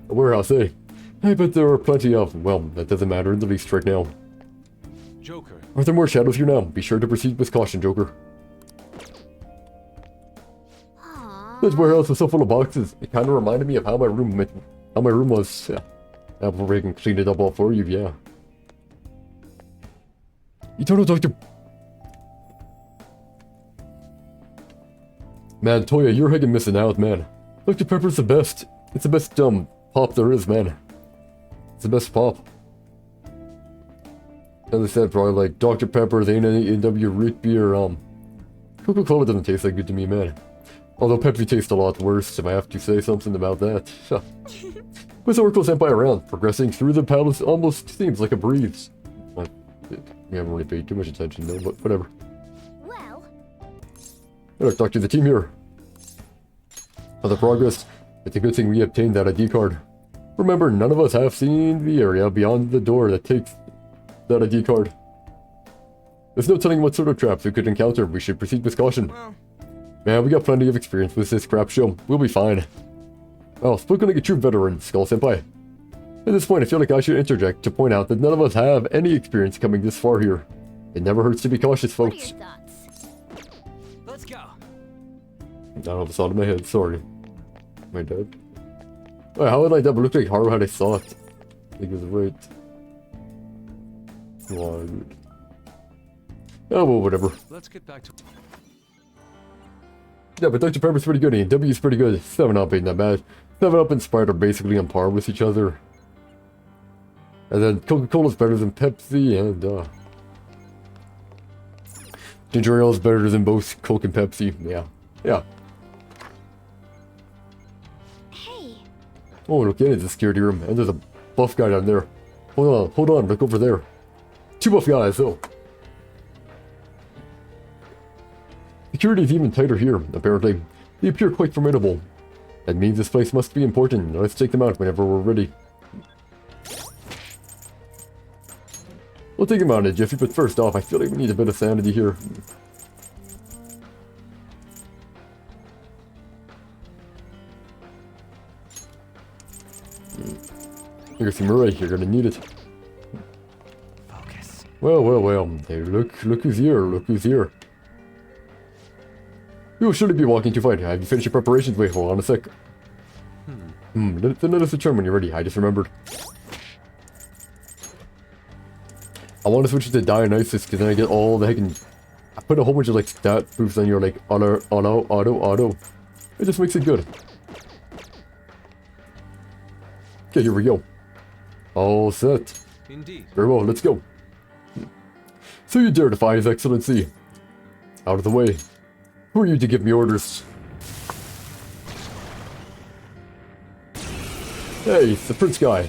A warehouse, eh? I bet there are plenty of... Well, that doesn't matter in the least right now. Joker. Are there more shadows here now? Be sure to proceed with caution, Joker. This warehouse was so full of boxes. It kind of reminded me of how my room was. Yeah. Now before I can clean it up all for you, yeah. You don't know Dr. Man, Toya, you're hanging missing out, man. Dr. Pepper's the best. It's the best pop there is, man. It's the best pop. As I said, probably like Dr. Pepper, the A&W root beer, Coca-Cola doesn't taste that good to me, man. Although Pepsi tastes a lot worse, if I have to say something about that. With Oracle Senpai around, progressing through the palace almost seems like a breeze. We haven't really paid too much attention though, but whatever. Well... I'll talk to the team here. Other progress. It's a good thing we obtained that ID card. Remember, none of us have seen the area beyond the door that takes that ID card. There's no telling what sort of traps we could encounter. We should proceed with caution. Well, Man, we got plenty of experience with this crap show. We'll be fine. Oh, spoken like a true veteran, Skull Senpai. At this point, I feel like I should interject to point out that none of us have any experience coming this far here. It never hurts to be cautious, What are folks. your thoughts? let's go. I don't know if it's out of my head, sorry. My dad. Wait, how would I double look like Haru had I saw it? I think it was right. One. Oh, well, whatever. Let's get back to... Yeah, but Dr. Pepper's pretty good, and W's pretty good. 7-Up ain't that bad. 7-Up and Sprite are basically on par with each other. And then Coca-Cola's better than Pepsi, and, Ginger Ale is better than both Coke and Pepsi. Yeah. Yeah. Hey, Oh, look in, it's a security room, and there's a buff guy down there. Hold on, look over there. 2 buff guys, though. Security is even tighter here, apparently. They appear quite formidable. That means this place must be important. Let's take them out whenever we're ready. We'll take them out in a jiffy, but first off, I feel like we need a bit of sanity here. Here's Murray, you're gonna need it. Focus. Well. Hey, look who's here, look who's here. You will surely be walking to fight. Have you finished your preparations? Wait, hold on a sec. Then let us return when you're ready. I just remembered. I want to switch it to Dionysus because then I get all the heckin'... I put a whole bunch of like stat proofs on your like auto. It just makes it good. Okay, here we go. All set. Indeed. Very well, let's go. So you dare defy His Excellency. Out of the way. Who are you to give me orders? Hey, it's the Prince guy.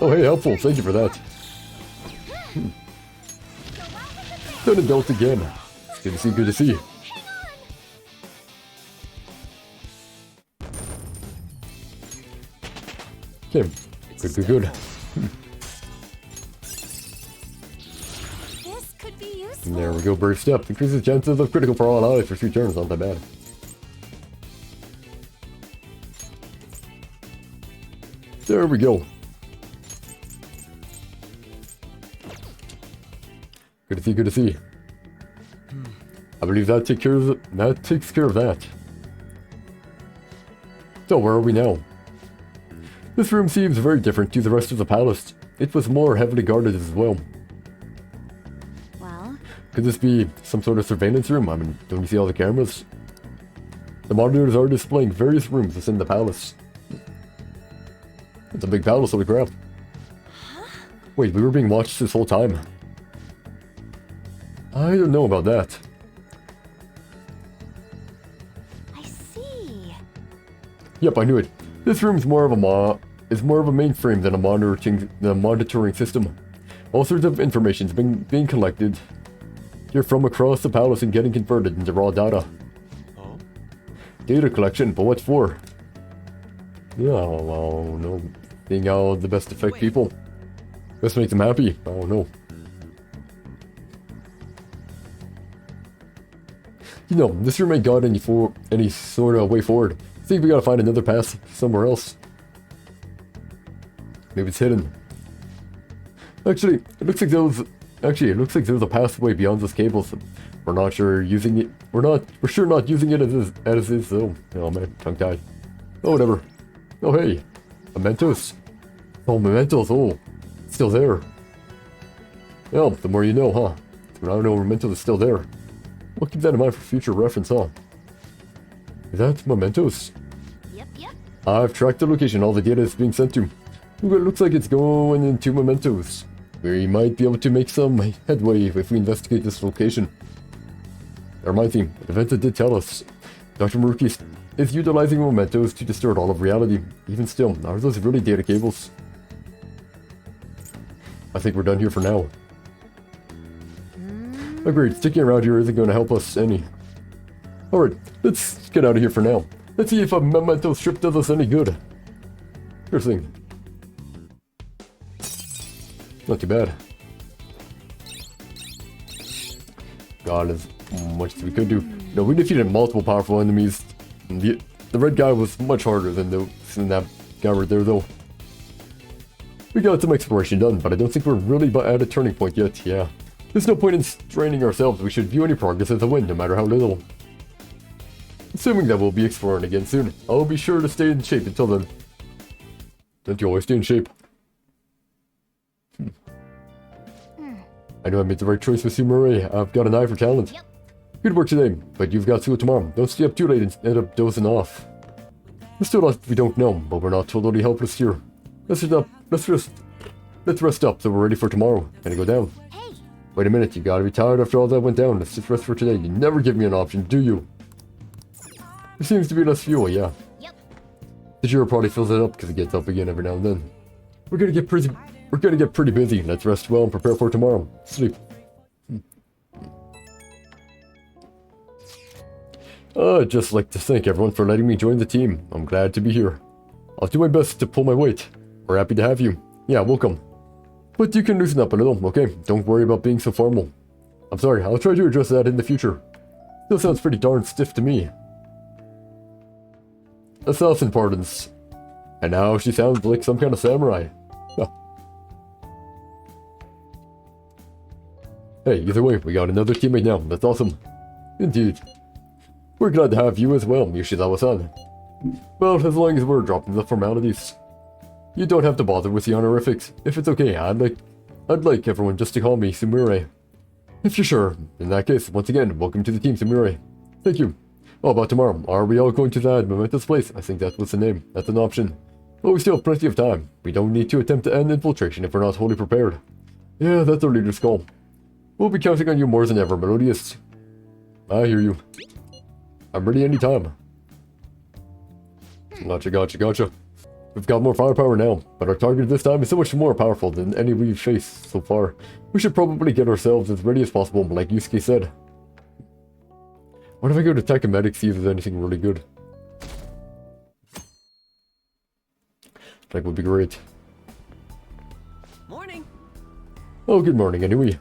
Oh, hey, helpful. Thank you for that. Done and dealt again. It's good to see, good to see. Okay, good. this could be useful. And there we go, burst up. Increases chances of critical for all allies for 3 turns, not that bad. There we go. Good to see, good to see. I believe that takes care of that. So where are we now? This room seems very different to the rest of the palace. It was more heavily guarded as well. Well, Could this be some sort of surveillance room? I mean, don't you see all the cameras? The monitors are displaying various rooms within the palace. It's a big palace, holy crap. Wait, we were being watched this whole time? I don't know about that. I see. Yep, I knew it. This room's more of a mainframe than a monitoring system. All sorts of information's being collected here from across the palace and getting converted into raw data. Oh? Data collection, but what for? Yeah, well, no. Seeing how the best affect people. Best make them happy. I don't know. You know, this room ain't got any sort of way forward. I think we gotta find another path somewhere else. Maybe it's hidden. Actually, it looks like there's a pathway beyond those cables. We're not sure using it. We're sure not using it as is though. Oh man, tongue tied. Oh whatever. Oh hey, mementos. Oh mementos. Oh, it's still there. Yeah, the more you know, huh? But I don't know, mementos is still there. We'll keep that in mind for future reference, huh? Is that mementos? Yep. I've tracked the location all the data is being sent to. It looks like it's going into mementos. We might be able to make some headway if we investigate this location. That reminds me, the Venta did tell us. Dr. Maruki is utilizing mementos to distort all of reality. Even still, are those really data cables? I think we're done here for now. Agreed, sticking around here isn't going to help us any. Alright, let's get out of here for now. Let's see if a memento strip does us any good. Sure thing. Not too bad. God, as much as we could do. No, we defeated multiple powerful enemies. The red guy was much harder than that guy right there, though. We got some exploration done, but I don't think we're really at a turning point yet, yeah. There's no point in straining ourselves. We should view any progress as a win, no matter how little. Assuming that we'll be exploring again soon, I'll be sure to stay in shape until then. Don't you always stay in shape? I know I made the right choice with Sumire. I've got an eye for talent. Yep. Good work today, but you've got school tomorrow. Don't stay up too late and end up dozing off. There's still lots we don't know, but we're not totally helpless here. Let's rest up so we're ready for tomorrow. Gonna go down. Hey. Wait a minute, you gotta be tired after all that went down. Let's just rest for today. You never give me an option, do you? There seems to be less fuel, yeah. Yep. The Jiro probably fills it up because it gets up again every now and then. We're gonna get pretty busy. Let's rest well and prepare for tomorrow. Sleep. I'd just like to thank everyone for letting me join the team. I'm glad to be here. I'll do my best to pull my weight. We're happy to have you. Yeah, welcome. But you can loosen up a little, okay? Don't worry about being so formal. I'm sorry, I'll try to address that in the future. Still sounds pretty darn stiff to me. 1,000 pardons. And now she sounds like some kind of samurai. Hey, either way, we got another teammate now. That's awesome. Indeed. We're glad to have you as well, Yoshizawa-san. Well, as long as we're dropping the formalities. You don't have to bother with the honorifics. If it's okay, I'd like everyone just to call me Sumire. If you're sure. In that case, once again, welcome to the team, Sumire. Thank you. Oh, about tomorrow. Are we all going to that momentous place? I think that was the name. That's an option. But we still have plenty of time. We don't need to attempt to end infiltration if we're not wholly prepared. Yeah, that's our leader's call. We'll be counting on you more than ever, Melodious. I hear you. I'm ready anytime. Gotcha. We've got more firepower now, but our target this time is so much more powerful than any we've faced so far. We should probably get ourselves as ready as possible, like Yusuke said. What if I go to Tech and Medic, see if there's anything really good? That would be great. Morning. Oh, good morning, anyway.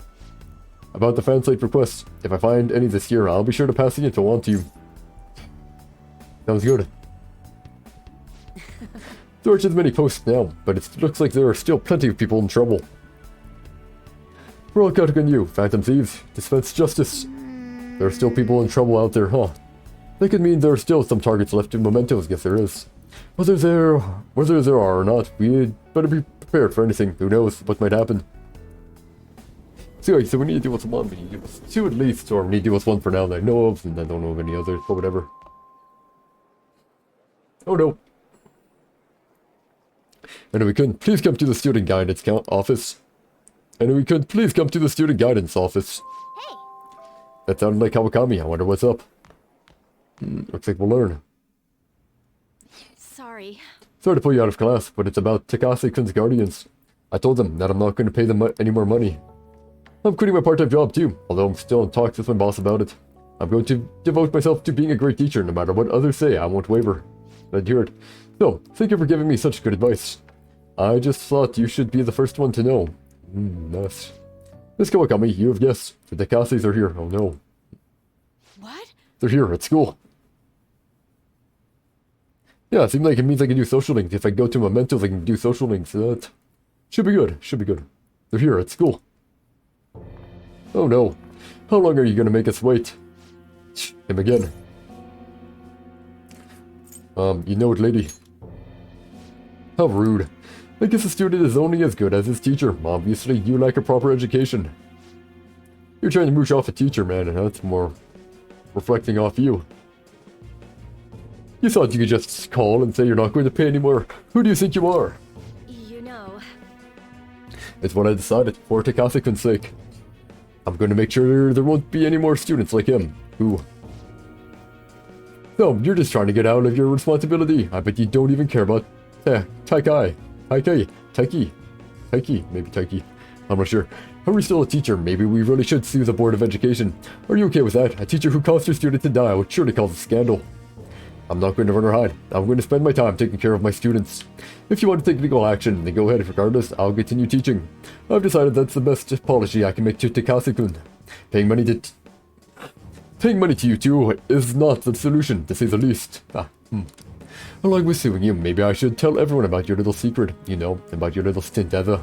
About the fan site requests, if I find any this year, I'll be sure to pass the info on to you. Sounds good. There aren't as many posts now, but it looks like there are still plenty of people in trouble. We're all counting on you, Phantom Thieves. Dispense justice. There are still people in trouble out there, huh? That could mean there are still some targets left in mementos, guess there is. Whether there are or not, we'd better be prepared for anything. Who knows what might happen. So we need to deal with one, we need to deal with two at least, or we need to deal with one for now that I know of, and I don't know of any others, but whatever. Oh no. And we couldn't please come to the student guidance office. And we could please come to the student guidance office. Hey! That sounded like Kawakami. I wonder what's up. Looks like we'll learn. Sorry. Sorry to pull you out of class, but it's about Takase-kun's guardians. I told them that I'm not going to pay them any more money. I'm quitting my part-time job too, although I'm still in talks with my boss about it. I'm going to devote myself to being a great teacher, no matter what others say. I won't waver. I'd hear it. So, thank you for giving me such good advice. I just thought you should be the first one to know. Nice. Miss Kawakami, you have guessed. The Takases are here. Oh no. What? They're here at school. Yeah, it seems like it means I can do social links. If I go to mementos, I can do social links. That should be good. Should be good. They're here at school. Oh no. How long are you going to make us wait? Him again. You know it, lady. How rude. I guess a student is only as good as his teacher. Obviously, you lack a proper education. You're trying to mooch off a teacher, man, and that's more reflecting off you. You thought you could just call and say you're not going to pay anymore. Who do you think you are? You know. It's what I decided, for Takase-kun's sake. I'm going to make sure there won't be any more students like him, who... No, you're just trying to get out of your responsibility. I bet you don't even care about... Taiki. Maybe Taiki. I'm not sure. Are we still a teacher? Maybe we really should sue the Board of Education. Are you okay with that? A teacher who caused her student to die would surely cause a scandal. I'm not going to run or hide. I'm going to spend my time taking care of my students. If you want to take legal action, then go ahead. Regardless, I'll continue teaching. I've decided that's the best policy I can make to Takase-kun. Paying money to you two is not the solution, to say the least. Along with suing you, maybe I should tell everyone about your little secret. You know, about your little stint as a...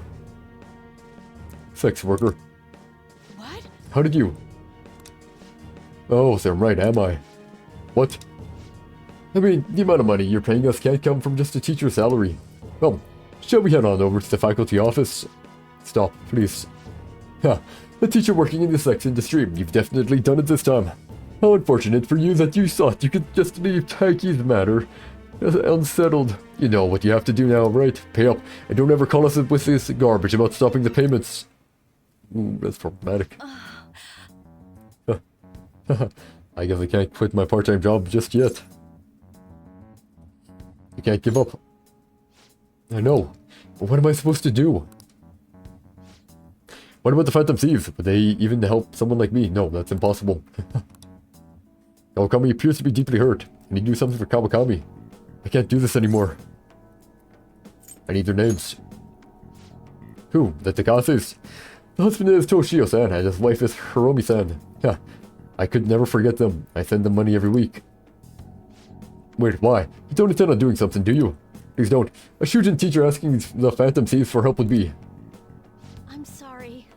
sex worker. What? How did you... Oh, so I'm right, am I? What? I mean, the amount of money you're paying us can't come from just a teacher's salary. Well, shall we head on over to the faculty office? Stop, please. Ha, a teacher working in the sex industry. You've definitely done it this time. How unfortunate for you that you thought you could just leave Taiki's matter unsettled. You know what you have to do now, right? Pay up. And don't ever call us up with this garbage about stopping the payments. Ooh, that's problematic. I guess I can't quit my part-time job just yet. You can't give up. I know. But what am I supposed to do? What about the Phantom Thieves? Would they even help someone like me? No, that's impossible. Kawakami appears to be deeply hurt. I need to do something for Kawakami. I can't do this anymore. I need their names. Who? The Takases? The husband is Toshio-san and his wife is Hiromi-san. Yeah, I could never forget them. I send them money every week. Wait, why? You don't intend on doing something, do you? Please don't. A student teacher asking the Phantom Thieves for help would be... I'm sorry.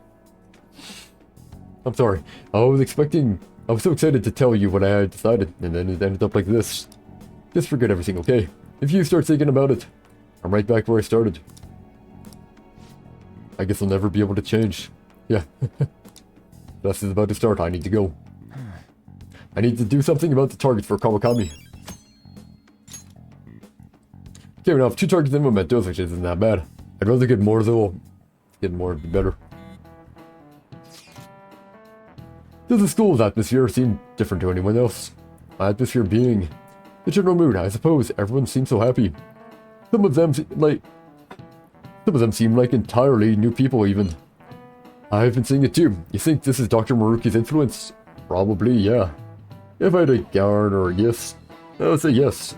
I'm sorry. I was so excited to tell you what I had decided, and then it ended up like this. Just forget everything, okay? If you start thinking about it, I'm right back where I started. I guess I'll never be able to change. Yeah. Class is about to start. I need to go. I need to do something about the targets for Kawakami. Okay, we now have 2 targets in mementos, which isn't that bad. I'd rather get more though. Get more would be better. Does the school's atmosphere seem different to anyone else? My atmosphere being the general mood, I suppose. Everyone seems so happy. Some of them seem like entirely new people even. I've been seeing it too. You think this is Dr. Maruki's influence? Probably, yeah. If I had a yarn or a guess, I would say yes.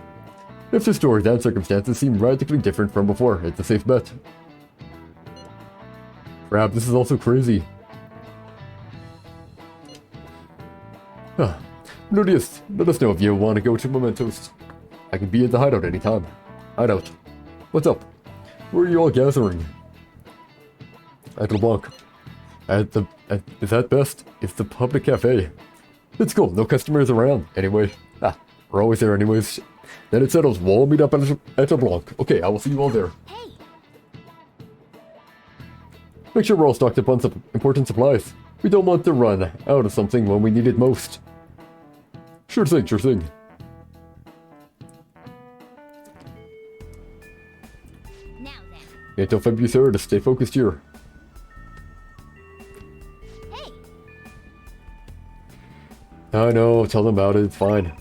If the stories and circumstances seem radically different from before, it's a safe bet. Crap, this is also crazy. Nudius, let us know if you want to go to Mementos. I can be at the hideout anytime. Hideout. What's up? Where are you all gathering? At LeBlanc. Is that best? It's the public cafe. Let's go, no customers around. Anyway, we're always there anyways. Then it settles, we'll meet up at a block. Okay, I will see you all there. Hey, Make sure we're all stocked up on some important supplies. We don't want to run out of something when we need it most. Sure thing, sure thing. now then. Until February 3rd, stay focused here. Hey, I know, tell them about it, it's fine.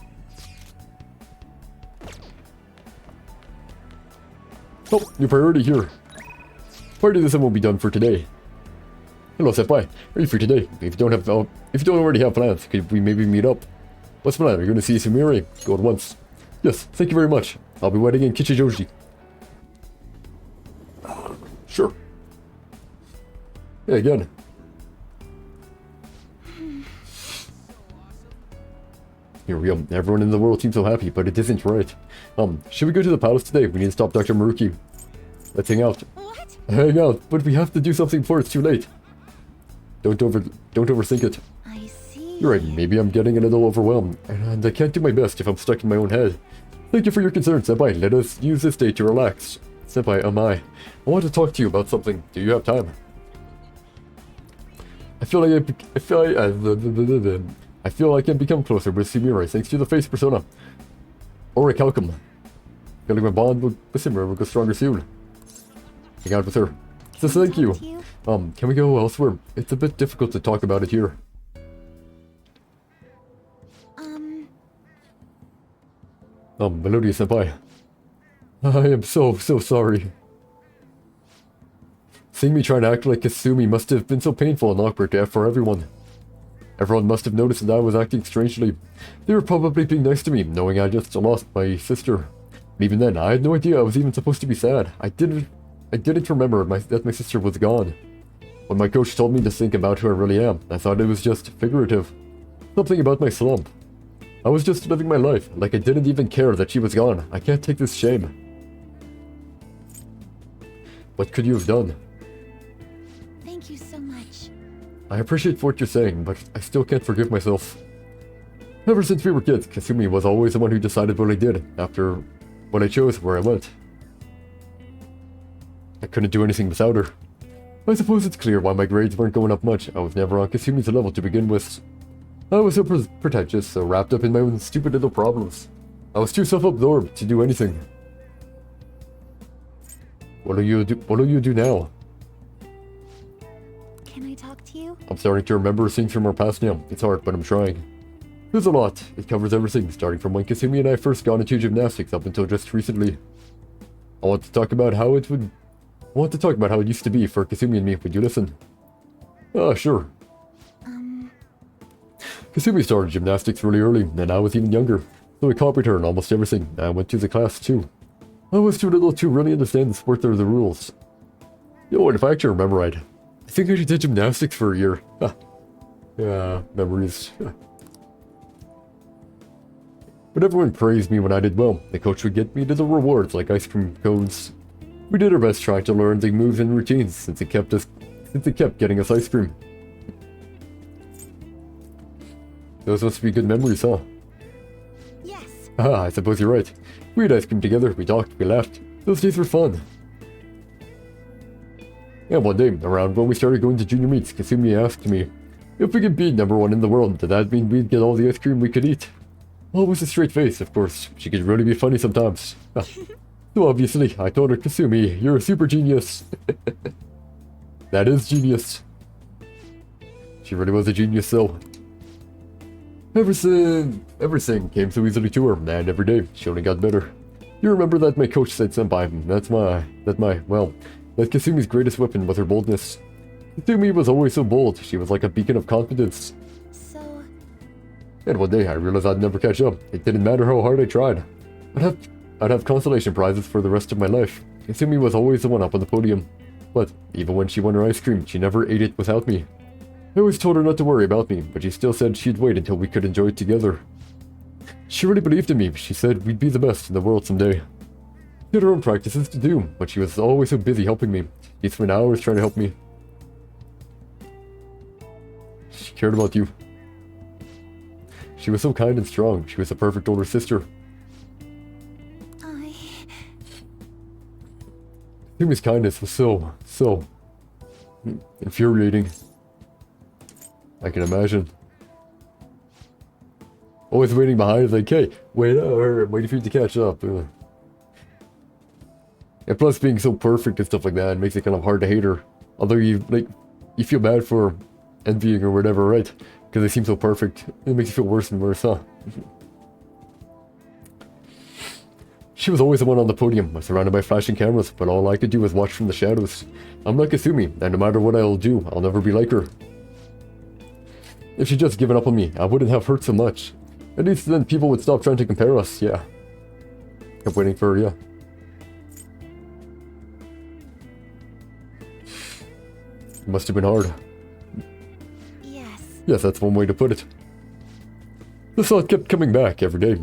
Oh, new priority here. Part of this won't be done for today. Hello, Senpai. Are you free today? If you don't already have plans, could we maybe meet up? What's the plan? Are you going to see Sumire? Go at once. Yes, thank you very much. I'll be waiting in Kichijoji. Sure. Yeah, again. Here we go. Everyone in the world seems so happy, but it isn't right. Should we go to the palace today? We need to stop Dr. Maruki. Let's hang out. what? Hang out, but we have to do something before it's too late. Don't overthink it. I see. You're right, maybe I'm getting a little overwhelmed, and I can't do my best if I'm stuck in my own head. Thank you for your concern, Senpai. Let us use this day to relax. Senpai, I want to talk to you about something. Do you have time? I feel like I can become closer with Sumire thanks to the face persona. Auric Halcom. Feeling my bond with Sumire will go stronger soon. Hang out with her. So thank you. Can we go elsewhere? It's a bit difficult to talk about it here. Melodia Senpai. I am so sorry. Seeing me trying to act like Kasumi must have been so painful and awkward for everyone. Everyone must have noticed that I was acting strangely. They were probably being nice to me, knowing I just lost my sister. But even then, I had no idea I was even supposed to be sad. I didn't remember that my sister was gone. When my coach told me to think about who I really am, I thought it was just figurative. Something about my slump. I was just living my life, like I didn't even care that she was gone. I can't take this shame. What could you have done? Thank you so much. I appreciate what you're saying, but I still can't forgive myself. Ever since we were kids, Kasumi was always the one who decided what I did, after when I chose where I went. I couldn't do anything without her. I suppose it's clear why my grades weren't going up much. I was never on Kasumi's level to begin with. I was so pretentious, so wrapped up in my own stupid little problems. I was too self-absorbed to do anything. What do you do now? Can I talk to you? I'm starting to remember things from our past now. It's hard, but I'm trying. There's a lot. It covers everything, starting from when Kasumi and I first got into gymnastics up until just recently. I want to talk about how it used to be for Kasumi and me. Would you listen? Sure. Kasumi started gymnastics really early, and I was even younger, so I copied her in almost everything. I went to the class too. I was too little to really understand the sport or the rules. Yo, and if I actually remember right, I think I did gymnastics for a year. Yeah, memories. But everyone praised me when I did well. The coach would get me little rewards like ice cream cones. We did our best trying to learn the moves and routines since it kept getting us ice cream. Those must be good memories, huh? Yes. I suppose you're right. We had ice cream together, we talked, we laughed. Those days were fun. And one day, around when we started going to junior meets, Kasumi asked me, if we could be #1 in the world, did that mean we'd get all the ice cream we could eat? Always a straight face, of course. She could really be funny sometimes. So obviously, I told her, Kasumi, you're a super genius. That is genius. She really was a genius, though. Everything came so easily to her, and every day, she only got better. You remember that my coach said, Senpai, that Kasumi's greatest weapon was her boldness. Kasumi was always so bold, she was like a beacon of confidence. So... And one day, I realized I'd never catch up. It didn't matter how hard I tried. I'd have consolation prizes for the rest of my life. Kasumi was always the one up on the podium. But even when she won her ice cream, she never ate it without me. I always told her not to worry about me, but she still said she'd wait until we could enjoy it together. She really believed in me. She said we'd be the best in the world someday. She had her own practices to do, but she was always so busy helping me. She'd spend hours trying to help me. She cared about you. She was so kind and strong. She was a perfect older sister. Sumi's kindness was so infuriating. I can imagine. Always waiting behind, like, hey, wait up, or waiting for you to catch up. Ugh. And plus, being so perfect and stuff like that makes it kind of hard to hate her. Although you feel bad for envying or whatever, right? Because they seem so perfect. It makes you feel worse and worse, huh? She was always the one on the podium, surrounded by flashing cameras, but all I could do was watch from the shadows. I'm like Kasumi, and no matter what I'll do, I'll never be like her. If she'd just given up on me, I wouldn't have hurt so much. At least then people would stop trying to compare us, yeah. Kept waiting for her, yeah. It must have been hard. Yes. Yes, that's one way to put it. The thought kept coming back every day. Every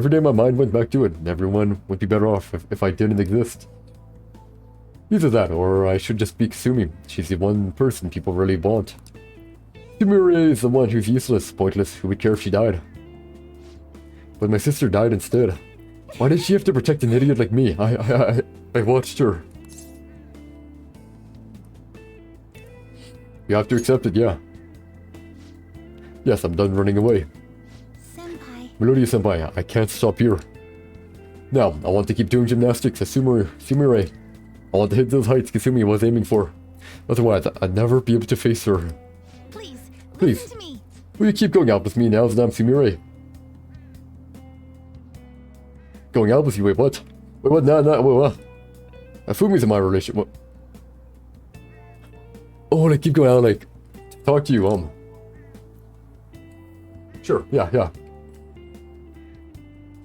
day my mind went back to it, and everyone would be better off if I didn't exist. Either that, or I should just be Kasumi. She's the one person people really want. Sumire is the one who's useless, pointless, who would care if she died. But my sister died instead. Why did she have to protect an idiot like me? I watched her. You have to accept it, yeah. Yes, I'm done running away. Senpai. Melodia-senpai, I can't stop here. Now, I want to keep doing gymnastics as Sumire. I want to hit those heights Kasumi was aiming for. Otherwise, I'd never be able to face her. Please. Listen to me. Will you keep going out with me now that I'm Sumire? Going out with you? Wait, what? Wait, what? No, wait, what? Fumi's in my relationship. What? Oh, I keep going out, like, talk to you, Sure, yeah.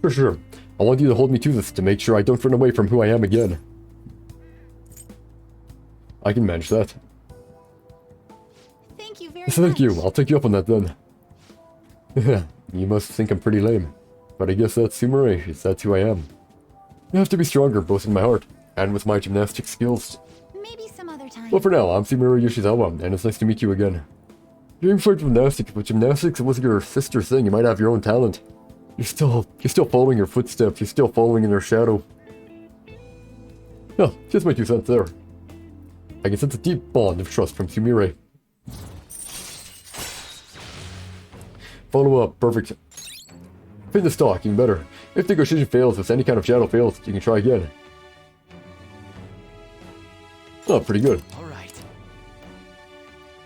For sure. I want you to hold me to this to make sure I don't run away from who I am again. I can manage that. Thank you very Yes, much. thank you. I'll take you up on that then. You must think I'm pretty lame. But I guess that's Sumire. That's who I am. You have to be stronger, both in my heart and with my gymnastic skills. Maybe some other time. Well, for now, I'm Sumire Yoshizawa, and it's nice to meet you again. You're aiming for gymnastics, but gymnastics was your sister's thing. You might have your own talent. You're still following her footsteps. You're still following in her shadow. No, just my 2 cents there. I can sense a deep bond of trust from Sumire. Follow up, perfect. Pin the stock, even better. If negotiation fails, if any kind of shadow fails, you can try again. Oh, pretty good. Alright.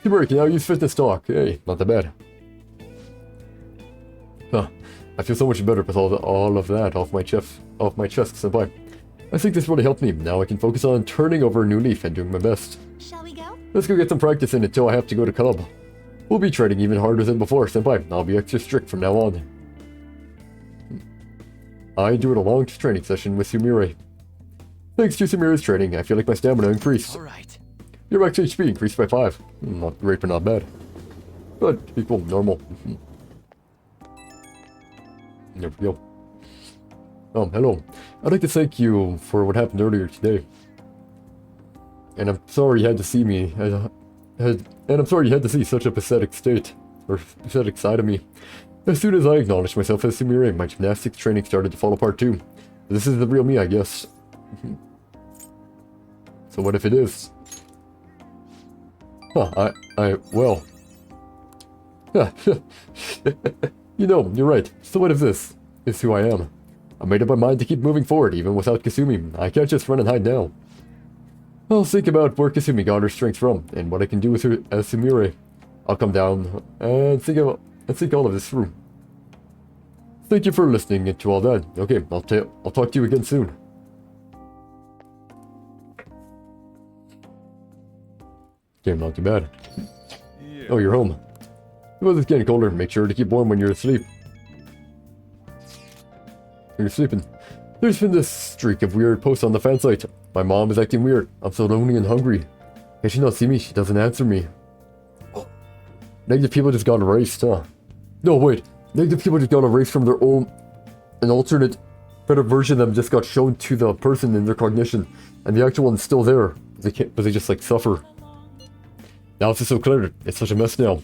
Sumire can now use fitness talk. Hey, not that bad. Huh. I feel so much better with all of that off my chest, senpai. I think this really helped me. Now I can focus on turning over a new leaf and doing my best. Shall we go? Let's go get some practice in until I have to go to club. We'll be training even harder than before, senpai. I'll be extra strict from now on. I endured a long training session with Sumire. Thanks to Sumire's training, I feel like my stamina increased. Alright. Your max HP increased by 5. Not great, but not bad. But equal, normal. There we go. Hello. I'd like to thank you for what happened earlier today. And I'm sorry you had to see me. And I'm sorry you had to see such a pathetic state. Or pathetic side of me. As soon as I acknowledged myself as Sumire, my gymnastics training started to fall apart too. This is the real me, I guess. So what if it is? Huh, well. You know, you're right. So what if this is who I am? I made up my mind to keep moving forward, even without Kasumi. I can't just run and hide now. I'll think about where Kasumi got her strength from, and what I can do with her as Sumire. I'll come down and think all of this through. Thank you for listening to all that. Okay, I'll talk to you again soon. Okay, not too bad. Yeah. Oh, you're home. Well, it's getting colder. Make sure to keep warm when you're asleep. When you're sleeping. There's been this streak of weird posts on the fan site. My mom is acting weird. I'm so lonely and hungry. Can she not see me? She doesn't answer me. Negative people just got erased, huh? No, wait. Negative people just got erased from their own... An alternate, better version of them just got shown to the person in their cognition. And the actual one's still there. But they just, like, suffer. Now it's just so cluttered. It's such a mess now.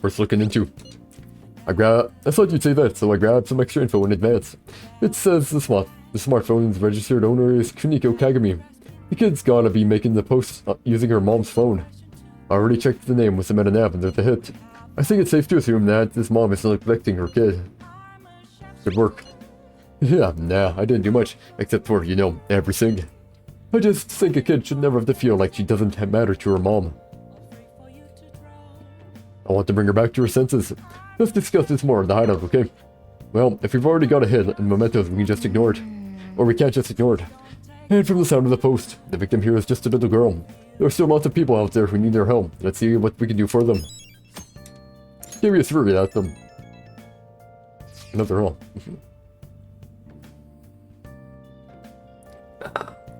worth looking into. I thought you'd say that, so I grabbed some extra info in advance. It says the smartphone's registered owner is Kuniko Kagami. The kid's gotta be making the posts using her mom's phone. I already checked the name with the meta nav and there's a hit. I think it's safe to assume that this mom is neglecting her kid. Good work. Yeah, nah, I didn't do much, except for, you know, everything. I just think a kid should never have to feel like she doesn't matter to her mom. I want to bring her back to her senses. Let's discuss this more in the hideout, okay? Well, if we've already got a hit and mementos, we can just ignore it. Or we can't just ignore it. And from the sound of the post, the victim here is just a little girl. There are still lots of people out there who need their help. Let's see what we can do for them. Curious fury at them. Another hell.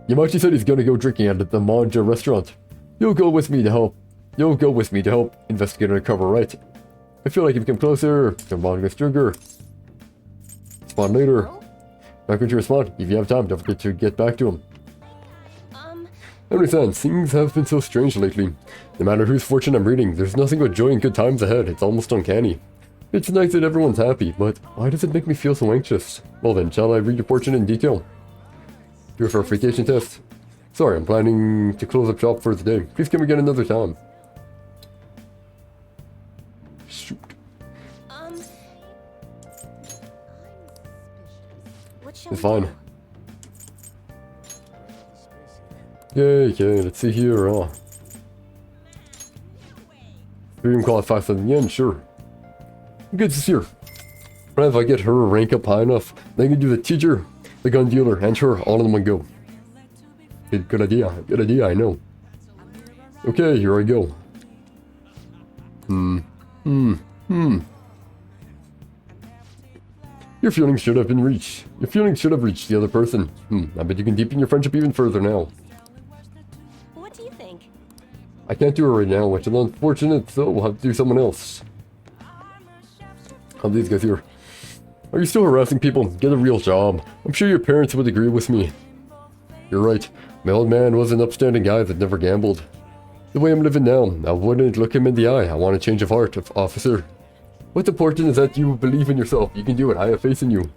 Yamachi said he's gonna go drinking at the Manja restaurant. You'll go with me to help investigate and recover, right? I feel like if you come closer, the bond gets stronger. Spawn later. Not going to respond. If you have time, don't forget to get back to him. Emily-san, things have been so strange lately. No matter whose fortune I'm reading, there's nothing but joy and good times ahead. It's almost uncanny. It's nice that everyone's happy, but why does it make me feel so anxious? Well then, shall I read your fortune in detail? Do a verification test. Sorry, I'm planning to close up shop for today. Please come again another time. Shoot. It's fine. Okay, let's see here. You can call it 5,000 yen, sure. Good to see her. But if I get her rank up high enough, then I can do the teacher, the gun dealer, and her all in one go. Good idea, I know. Okay, here I go. Your feelings should have reached the other person. I bet you can deepen your friendship even further now. What do you think? I can't do it right now, which is unfortunate, so we'll have to do someone else. Oh, these guys here. Are you still harassing people? Get a real job. I'm sure your parents would agree with me. You're right. My old man was an upstanding guy that never gambled. The way I'm living now, I wouldn't look him in the eye. I want a change of heart, officer. What's important is that you believe in yourself. You can do it. I have faith in you.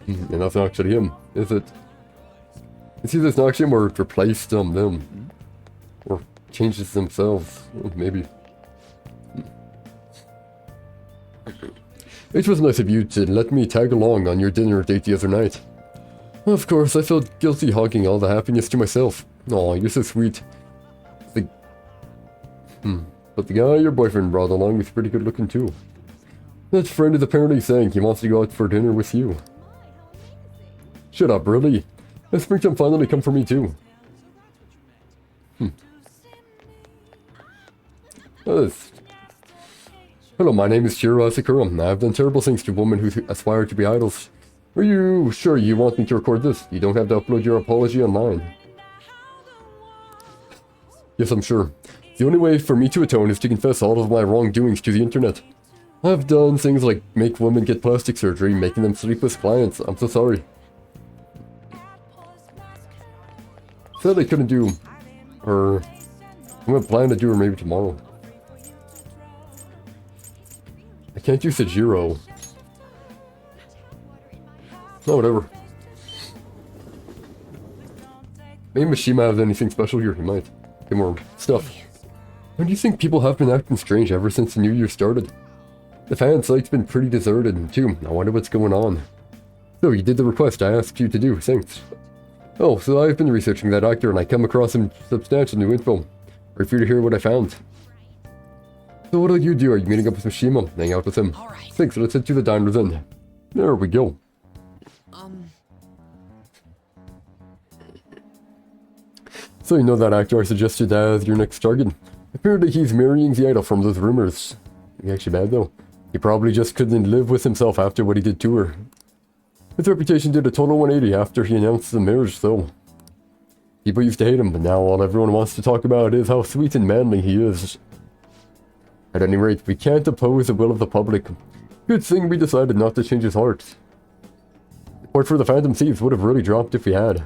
And that's not actually him, is it? It's either it's not actually him or it replaced them. Or changes themselves. Maybe. It was nice of you to let me tag along on your dinner date the other night. Of course, I felt guilty hogging all the happiness to myself. Aw, you're so sweet. But the guy your boyfriend brought along was pretty good looking too. That friend is apparently saying he wants to go out for dinner with you. Shut up, really? Has springtime finally come for me too? Hello, my name is Shiro Asakura. I've done terrible things to women who aspire to be idols. Are you sure you want me to record this? You don't have to upload your apology online. Yes, I'm sure. The only way for me to atone is to confess all of my wrongdoings to the internet. I've done things like make women get plastic surgery, making them sleep with clients. I'm so sorry. Said I couldn't do her. I'm gonna plan to do her maybe tomorrow. I can't do Sajiro. No, whatever. Maybe Mishima has anything special here. He might. Get more stuff. Why do you think people have been acting strange ever since the new year started? The fan site's been pretty deserted too. I wonder what's going on. So you did the request I asked you to do. Thanks. Oh, so I've been researching that actor and I come across some substantial new info. Are you free to hear what I found? So what'll you do? Are you meeting up with Mishima? Hang out with him. Alright. Thanks, let's head to the diner then. There we go. So you know that actor I suggested as your next target? Apparently he's marrying the idol from those rumors. He actually bad though. He probably just couldn't live with himself after what he did to her. His reputation did a total 180 after he announced the marriage though. People used to hate him, but now all everyone wants to talk about is how sweet and manly he is. At any rate, we can't oppose the will of the public. Good thing we decided not to change his heart. Support for the Phantom Thieves would have really dropped if we had.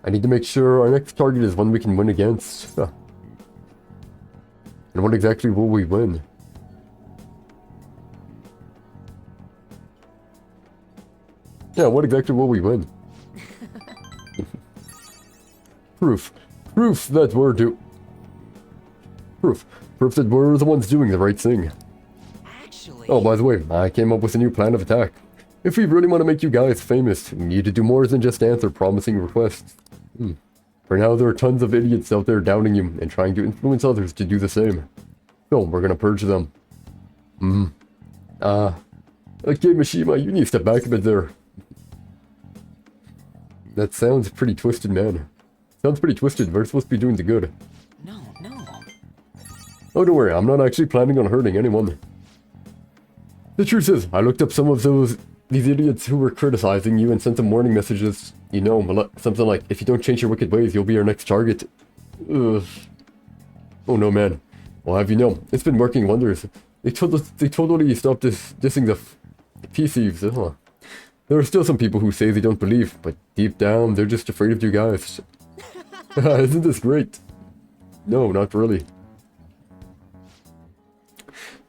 I need to make sure our next target is one we can win against. And what exactly will we win? Yeah, what exactly will we win? Proof. Proof that we're Proof. Proof that we're the ones doing the right thing. Actually... Oh, by the way, I came up with a new plan of attack. If we really want to make you guys famous, we need to do more than just answer promising requests. For now, there are tons of idiots out there doubting you and trying to influence others to do the same. So, we're gonna purge them. Okay, Mishima, you need to step back a bit there. That sounds pretty twisted, man. Sounds pretty twisted. We're supposed to be doing the good. No. Oh, don't worry, I'm not actually planning on hurting anyone. The truth is, I looked up some of these idiots who were criticizing you and sent them warning messages. You know, something like, if you don't change your wicked ways, you'll be our next target. Ugh. Oh no, man. Well, have you know, it's been working wonders. They totally stopped dissing the P-thieves. There are still some people who say they don't believe, but deep down, they're just afraid of you guys. Isn't this great? No, not really.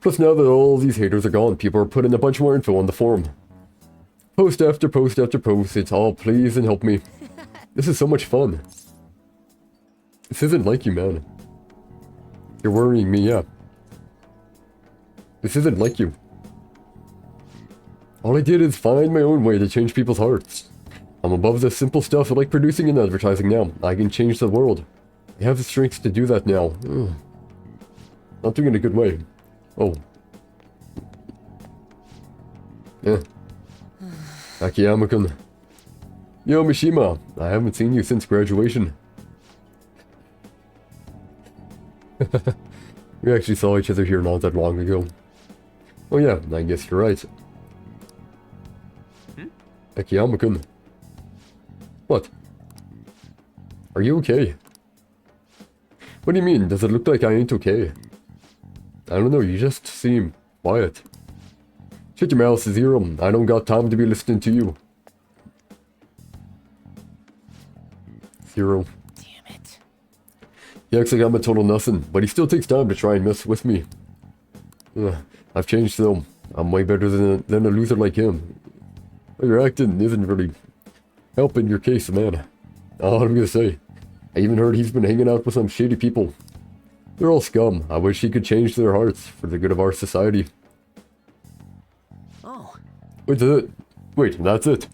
Plus, now that all these haters are gone, people are putting a bunch more info on the forum. Post after post after post, it's all please and help me. This is so much fun. This isn't like you, man. You're worrying me, yeah. This isn't like you. All I did is find my own way to change people's hearts. I'm above the simple stuff like producing and advertising now. I can change the world. I have the strength to do that now. Not doing it in a good way. Oh. Yeah. Akiyama-kun. Yo, Mishima. I haven't seen you since graduation. We actually saw each other here not that long ago. Oh yeah, I guess you're right. Akiyama-kun. What? Are you okay? What do you mean? Does it look like I ain't okay? I don't know, you just seem quiet. Shut your mouth, Zero. I don't got time to be listening to you. Zero. Damn it. He acts like I'm a total nothing, but he still takes time to try and mess with me. I've changed though. I'm way better than a loser like him. Well, your acting isn't really helping your case, man. All I'm gonna say. I even heard he's been hanging out with some shady people. They're all scum. I wish he could change their hearts for the good of our society. Oh. Wait, that's it.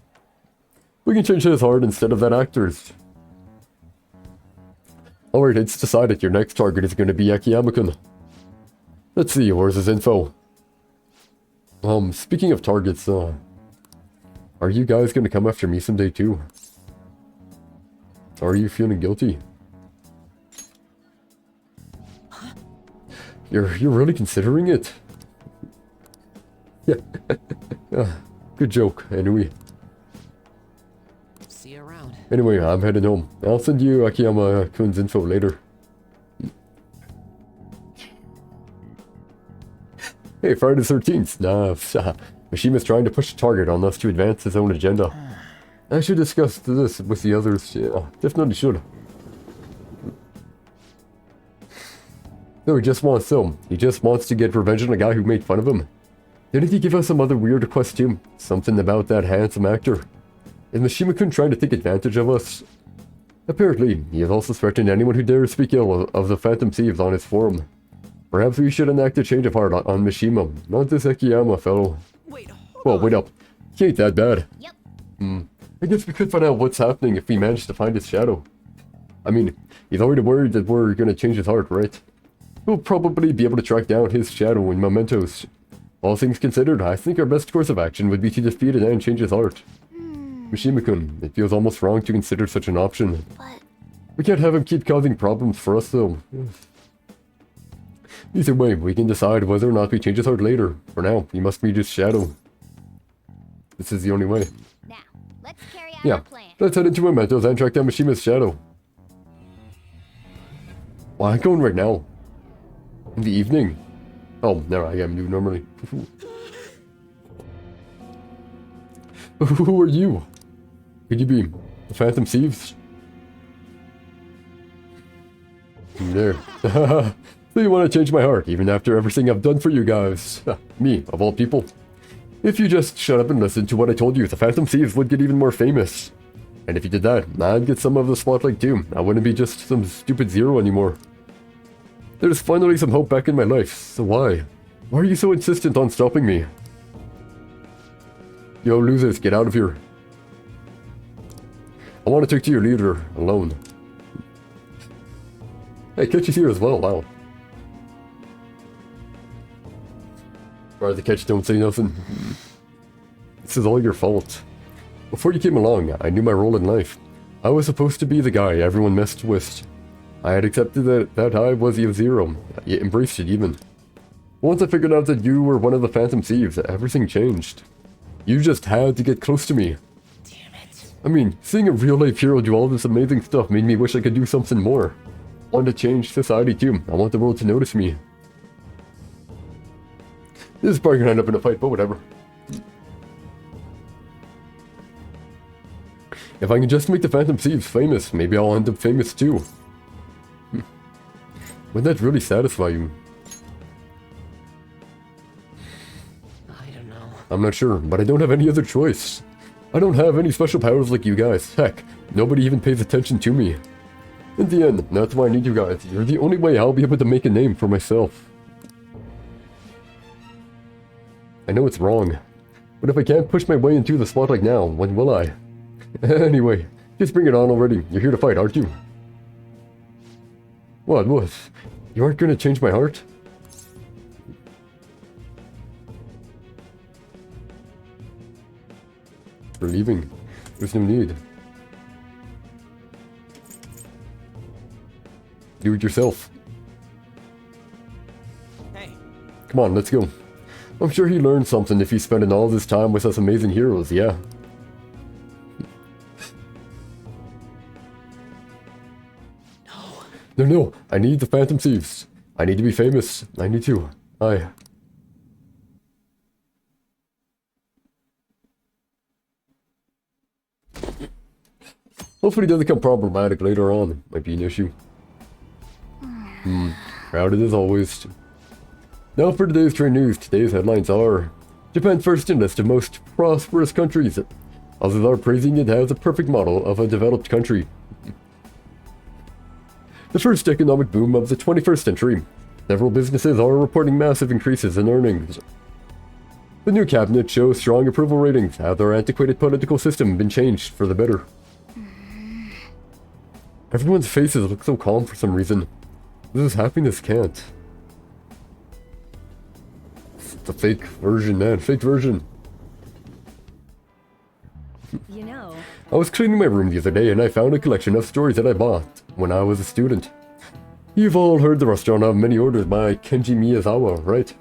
We can change his heart instead of that actor's. Alright, it's decided. Your next target is going to be Akiyama-kun. Let's see, where's his info? Speaking of targets, are you guys going to come after me someday too? Are you feeling guilty? You're really considering it? Yeah. Good joke, anyway. See you around. Anyway, I'm heading home. I'll send you Akiyama-kun's info later. Hey, Friday the 13th. Nah, Mishima's trying to push a target on us to advance his own agenda. I should discuss this with the others. Yeah, definitely should. No, he just wants to get revenge on a guy who made fun of him. Didn't he give us some other weird request too? Something about that handsome actor. Is Mishima-kun trying to take advantage of us? Apparently, he has also threatened anyone who dares speak ill of the Phantom Thieves on his forum. Perhaps we should enact a change of heart on Mishima, not this Akiyama fellow. Wait, hold Well, on. wait up. He ain't that bad. Yep. I guess we could find out what's happening if we manage to find his shadow. I mean, he's already worried that we're gonna change his heart, right? We'll probably be able to track down his shadow in mementos. All things considered, I think our best course of action would be to defeat it and change his heart. Mishima-kun, it feels almost wrong to consider such an option. But We can't have him keep causing problems for us, though. Either way, we can decide whether or not we change his heart later. For now, he must be just shadow. This is the only way. now, let's carry out Yeah, our plan. let's head into mementos and track down Mishima's shadow. Why, I'm going right now. In the evening. Oh, no, I am new normally. Who are you? Could you be the Phantom Thieves? There. So you want to change my heart, even after everything I've done for you guys. Me, of all people. If you just shut up and listen to what I told you, the Phantom Thieves would get even more famous. And if you did that, I'd get some of the spotlight too. I wouldn't be just some stupid zero anymore. There's finally some hope back in my life, so why? Why are you so insistent on stopping me? Yo, losers, get out of here. I want to talk to your leader alone. Hey, Ketch is here as well, wow. Or the Ketch don't say nothing. This is all your fault. Before you came along, I knew my role in life. I was supposed to be the guy everyone messed with. I had accepted that I was the zero. I embraced it even. Once I figured out that you were one of the Phantom Thieves, everything changed. You just had to get close to me. Damn it. I mean, seeing a real-life hero do all this amazing stuff made me wish I could do something more. I want to change society too. I want the world to notice me. This is probably gonna end up in a fight, but whatever. If I can just make the Phantom Thieves famous, maybe I'll end up famous too. Would that really satisfy you? I don't know. I'm not sure, but I don't have any other choice. I don't have any special powers like you guys. Heck, nobody even pays attention to me. In the end, that's why I need you guys. You're the only way I'll be able to make a name for myself. I know it's wrong, but if I can't push my way into the spotlight now, when will I? Anyway, just bring it on already. You're here to fight, aren't you? What? You aren't gonna change my heart? We're leaving. There's no need. Do it yourself. Hey. Come on, let's go. I'm sure he learned something if he's spending all this time with us amazing heroes, yeah. No, I need the Phantom Thieves. I need to be famous. I need to. Hopefully it doesn't become problematic later on. Might be an issue. Crowded as always. Now for today's train news. Today's headlines are: Japan's first in list of most prosperous countries. Others are praising it as a perfect model of a developed country. The first economic boom of the 21st century. Several businesses are reporting massive increases in earnings. The new cabinet shows strong approval ratings. Has our antiquated political system been changed for the better? Everyone's faces look so calm for some reason. This is happiness can't. It's the fake version, man. Fake version. You know, I was cleaning my room the other day and I found a collection of stories that I bought when I was a student. You've all heard the restaurant of many orders by Kenji Miyazawa, right?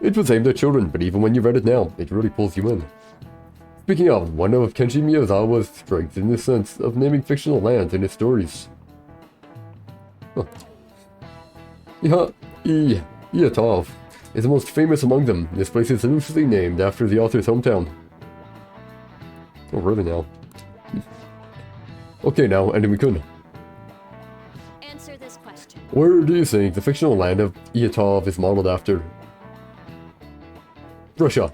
It was aimed at children, but even when you read it now, it really pulls you in. Speaking of, one of Kenji Miyazawa's strengths in the sense of naming fictional lands in his stories. Huh. Iatov is the most famous among them. This place is loosely named after the author's hometown. Oh, really now? Okay, now, and we could. answer this question. Where do you think the fictional land of Iatov is modeled after? Russia.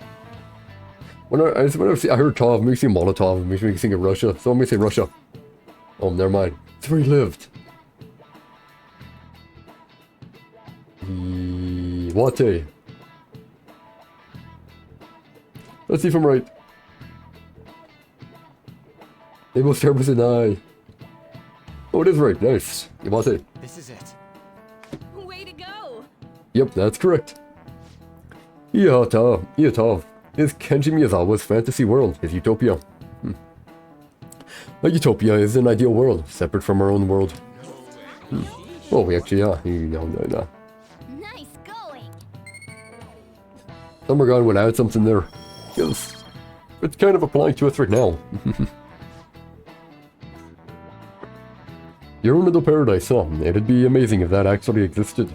When I heard Tov, it makes me Molotov, it makes me think of Russia, so I'm gonna say Russia. Oh, never mind. It's where he lived. Wate. Let's see if I'm right. They both start with an I. Oh, it is right. Nice. Iwate. This is it. Way to go! Yep, that's correct. Iatov is Kenji Miyazawa's fantasy world, his utopia. A utopia is an ideal world, separate from our own world. Oh, we actually are. No. Nice going. Summergon would add something there. Yes. It's kind of applying to us right now. Your own little paradise, huh? It'd be amazing if that actually existed.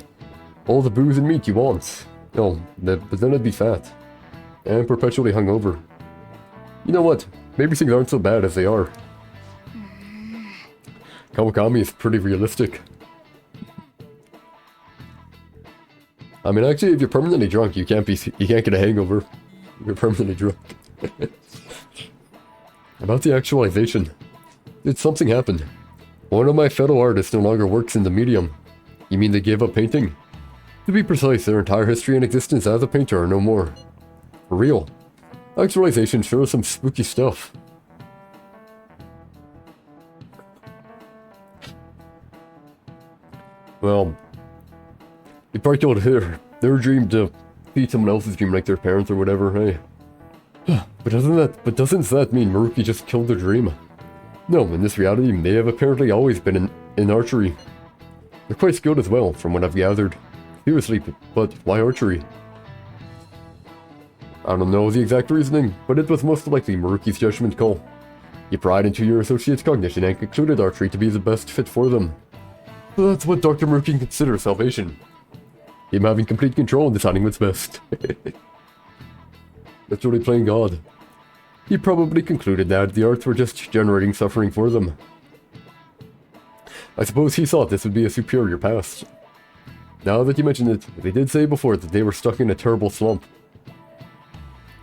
All the booze and meat you want. Oh, but then I'd be fat. And perpetually hungover. You know what? Maybe things aren't so bad as they are. Kawakami is pretty realistic. I mean, actually, if you're permanently drunk, you can't get a hangover. You're permanently drunk. About the actualization. Did something happen? One of my fellow artists no longer works in the medium. You mean they gave up painting? To be precise, their entire history and existence as a painter are no more. For real. Actualization shows some spooky stuff. Well, you probably told their dream to feed someone else's dream, like their parents or whatever, hey? But doesn't that mean Maruki just killed their dream? No, in this reality, they have apparently always been in archery. They're quite skilled as well, from what I've gathered. Seriously, but why archery? I don't know the exact reasoning, but it was most likely Maruki's judgment call. He pried into your associate's cognition and concluded archery to be the best fit for them. So that's what Dr. Maruki considers salvation. Him having complete control and deciding what's best. That's really playing God. He probably concluded that the arts were just generating suffering for them. I suppose he thought this would be a superior past. Now that you mention it, they did say before that they were stuck in a terrible slump.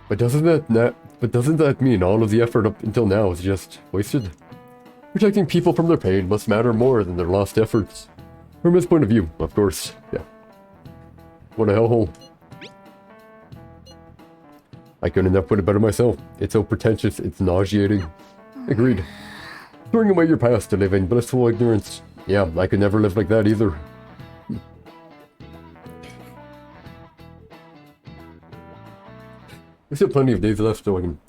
But doesn't that mean all of the effort up until now is just wasted? Protecting people from their pain must matter more than their lost efforts. From his point of view, of course, yeah. What a hellhole. I couldn't have put it better myself. It's so pretentious, it's nauseating. Agreed. Throwing away your past to live in blissful ignorance. Yeah, I could never live like that either. We still have plenty of days left, so I can...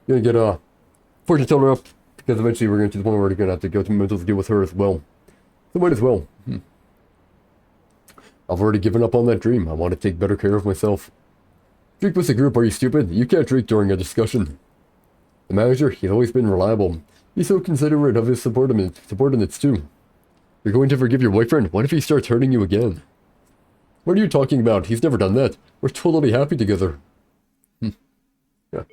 Gonna get a fortune teller up, because eventually we're going to the point where we're gonna have to go to Memento to deal with her as well. So might as well. I've already given up on that dream. I want to take better care of myself. Drink with the group, are you stupid? You can't drink during a discussion. The manager, he's always been reliable. He's so considerate of his subordinates too. You're going to forgive your boyfriend? What if he starts hurting you again? What are you talking about? He's never done that. We're totally happy together. Yeah.